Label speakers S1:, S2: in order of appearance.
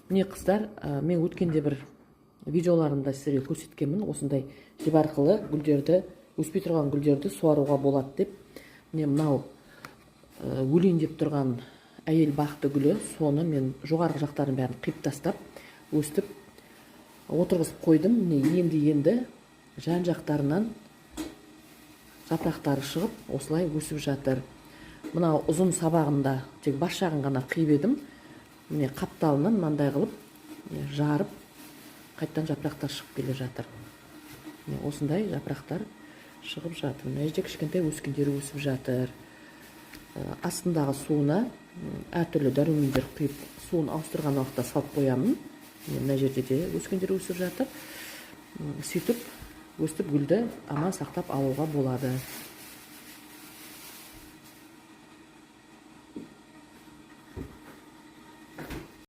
S1: Міне қыздар, мен өткенде бір видеоларымда сіздерге көрсеткенмін, осындай жіп арқылы гүлдерді, өспей тұрған гүлдерді суаруға болады деп. Міне мынау өлейін деп тұрған әйел бақты гүлі, соны мен жоғарғы жақтарын бәрін қиып тастап, өстіп отырғызып қойдым. Міне енді жан жақтарынан жапырақтары шығып, осылай өсіп жатыр. Мынау ұзын сабағында тек бас жағын ғана қиып едім. Міне қапталынан мынандай қылып жарып, қайттан жапырақтар шығып келе жатыр. Міне осындай жапырақтар шығып жатыр. Мына жерде кішкентай өскіндері өсіп жатыр. Астындағы суына әртүрлі дәрумендер құйып, суын ауыстырған уақытта салып қоямын. Мына жерде де өскіндер өсіп жатыр. Сөйтіп өстіп гүлді аман сақтап алуға болады.